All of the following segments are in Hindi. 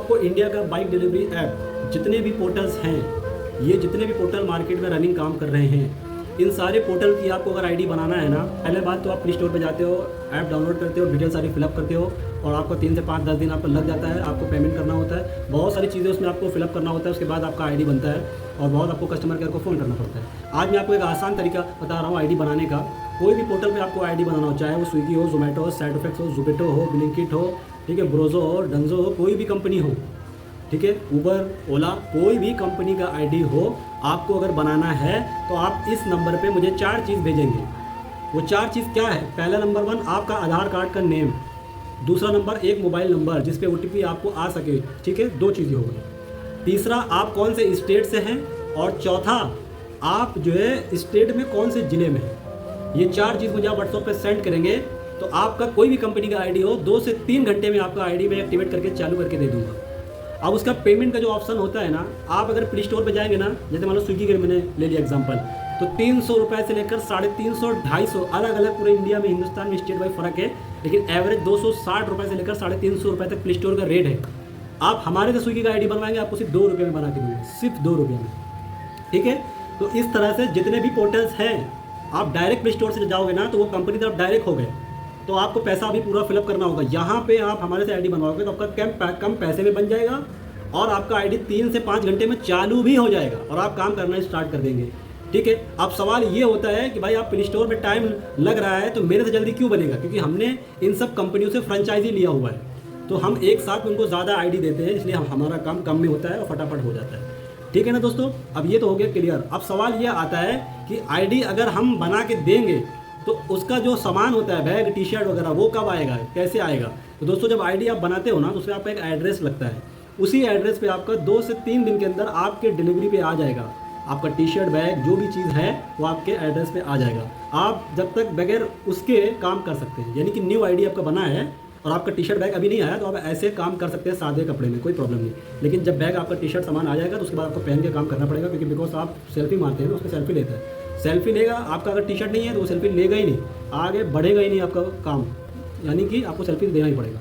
आपको इंडिया का बाइक डिलीवरी ऐप जितने भी पोर्टल्स हैं, ये जितने भी पोर्टल मार्केट में रनिंग काम कर रहे हैं, इन सारे पोर्टल की आपको अगर आईडी बनाना है ना, पहले बात तो आप प्ले स्टोर पे जाते हो, ऐप डाउनलोड करते हो, डिटेल सारी फिलअप करते हो और आपको 3 से 5-10 दिन आपको लग जाता है। आपको पेमेंट करना होता है, बहुत सारी चीज़ें उसमें आपको फिलअप करना होता है, उसके बाद आपका आईडी बनता है और बहुत आपको कस्टमर केयर को फ़ोन करना पड़ता है। आज मैं आपको एक आसान तरीका बता रहा हूँ आईडी बनाने का। कोई भी पोर्टल पे आपको आईडी बनाना हो, चाहे वो स्विगी हो, जोमेटो हो, सैटिस्फैक्स हो, ज़ोमैटो हो, ब्लिंकिट हो, ठीक है, ब्रोजो हो, डंजो हो, कोई भी कंपनी हो, ठीक है, उबर, ओला, कोई भी कंपनी का आईडी हो, आपको अगर बनाना है तो आप इस नंबर पे मुझे 4 चीज़ भेजेंगे। वो 4 चीज़ क्या है? पहला नंबर 1 आपका आधार कार्ड का नेम, दूसरा नंबर एक मोबाइल नंबर जिस पे OTP आपको आ सके, ठीक है, 2 चीज़ें हो गई। तीसरा आप कौन से स्टेट से हैं और चौथा आप जो है स्टेट में कौन से ज़िले में हैं। ये 4 चीज़ मुझे आप व्हाट्सएप पे सेंड करेंगे तो आपका कोई भी कंपनी का आईडी हो 2 से 3 घंटे में आपका आईडी मैं एक्टिवेट करके चालू करके दे दूँगा। अब उसका पेमेंट का जो ऑप्शन होता है ना, आप अगर प्ले स्टोर पे जाएंगे ना, जैसे मान लो स्विगी का मैंने ले लिया एग्जांपल, तो 300 रुपये से लेकर 350, 250 अलग अलग पूरे इंडिया में, हिंदुस्तान में स्टेट वाइज फ़र्क है, लेकिन एवरेज 260 रुपये से लेकर 350 रुपये तक प्ले स्टोर का रेट है। आप हमारे से स्विगी का आईडी बनवाएंगे, आपको सिर्फ 2 रुपये में बना के दूँगा, सिर्फ 2 रुपये में, ठीक है। तो इस तरह से जितने भी पोर्टल्स हैं, आप डायरेक्ट प्ले स्टोर से जाओगे ना तो वो कंपनी तरफ डायरेक्ट हो गए, तो आपको पैसा अभी पूरा फिलअप करना होगा। यहाँ पे आप हमारे से आईडी बनवाओगे तो आपका कम पैसे में बन जाएगा और आपका आईडी 3 से 5 घंटे में चालू भी हो जाएगा और आप काम करना स्टार्ट कर देंगे, ठीक है। अब सवाल ये होता है कि भाई आप प्ले स्टोर में टाइम लग रहा है तो मेरे से जल्दी क्यों बनेगा? क्योंकि हमने इन सब कंपनियों से फ्रेंचाइजी लिया हुआ है, तो हम एक साथ उनको ज़्यादा आईडी देते हैं, इसलिए हमारा काम कम में होता है और फटाफट हो जाता है, ठीक है ना दोस्तों। अब ये तो हो गया क्लियर। अब सवाल ये आता है कि आईडी अगर हम बना के देंगे तो उसका जो सामान होता है, बैग, टी शर्ट वगैरह, वो कब आएगा, कैसे आएगा? तो दोस्तों जब आईडी आप बनाते हो ना तो उसमें आपका एक एड्रेस लगता है, उसी एड्रेस पे आपका 2 से 3 दिन के अंदर आपके डिलीवरी पे आ जाएगा। आपका टी शर्ट, बैग, जो भी चीज़ है वो आपके एड्रेस पे आ जाएगा। आप जब तक बगैर उसके काम कर सकते हैं, यानी कि न्यू आईडी आपका बना है और आपका टी शर्ट, बैग अभी नहीं आया तो आप ऐसे काम कर सकते हैं सादे कपड़े में, कोई प्रॉब्लम नहीं। लेकिन जब बैग, आपका टी शर्ट सामान आ जाएगा तो उसके बाद आपको पहन के काम करना पड़ेगा, क्योंकि बिकॉज आप सेल्फी मारते हैं ना, उसमें सेल्फी लेता है, सेल्फी लेगा। आपका अगर टी शर्ट नहीं है तो वो सेल्फी लेगा ही नहीं, आगे बढ़ेगा ही नहीं आपका काम, यानी कि आपको सेल्फी देना ही पड़ेगा।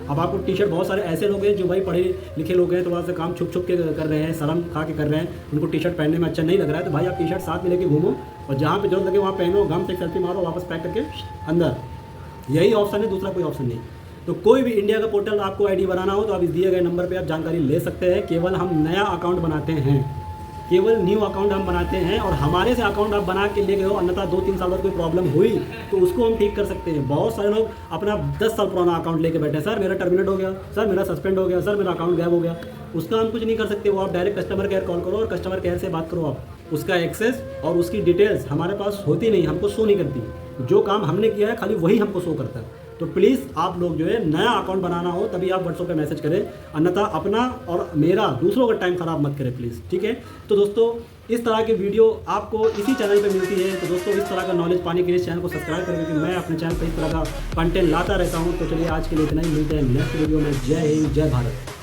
अब आपको टी शर्ट, बहुत सारे ऐसे लोग हैं जो भाई पढ़े लिखे लोग हैं, तो वहाँ से काम छुप छुप के कर रहे हैं, शर्म खा के कर रहे हैं, उनको टी शर्ट पहनने में अच्छा नहीं लग रहा है, तो भाई आप टी शर्ट साथ में लेके घूमो और जहाँ पे जरूरत लगे वहाँ पहनो, गम से सेल्फी मारो, वापस पैक करके अंदर। यही ऑप्शन है, दूसरा कोई ऑप्शन नहीं। तो कोई भी इंडिया का पोर्टल आपको आईडी बनाना हो तो आप इस दिए गए नंबर पे आप जानकारी ले सकते हैं। केवल हम नया अकाउंट बनाते हैं, केवल न्यू अकाउंट हम बनाते हैं और हमारे से अकाउंट आप बना के ले गए हो, अन्यथा 2-3 साल बाद कोई प्रॉब्लम हुई तो उसको हम ठीक कर सकते हैं। बहुत सारे लोग अपना 10 साल पुराना अकाउंट लेके बैठे, सर मेरा टर्मिनेट हो गया, सर मेरा सस्पेंड हो गया, सर मेरा अकाउंट गायब हो गया। उसका हम कुछ नहीं कर सकते, वो आप डायरेक्ट कस्टमर केयर कॉल करो और कस्टमर केयर से बात करो। आप उसका एक्सेस और उसकी डिटेल्स हमारे पास होती नहीं, हमको शो नहीं करती। जो काम हमने किया है खाली वही हमको शो करता है। तो प्लीज़ आप लोग जो है नया अकाउंट बनाना हो तभी आप व्हाट्सएप पे मैसेज करें, अन्यथा अपना और मेरा, दूसरों का टाइम ख़राब मत करें प्लीज़, ठीक है। तो दोस्तों इस तरह की वीडियो आपको इसी चैनल पे मिलती है, तो दोस्तों इस तरह का नॉलेज पाने के लिए चैनल को सब्सक्राइब करें, क्योंकि मैं अपने चैनल पर इस तरह का कंटेंट लाता रहता हूँ। तो चलिए आज के लिए इतना ही, मिलते हैं नेक्स्ट वीडियो में। जय हिंद, जय भारत।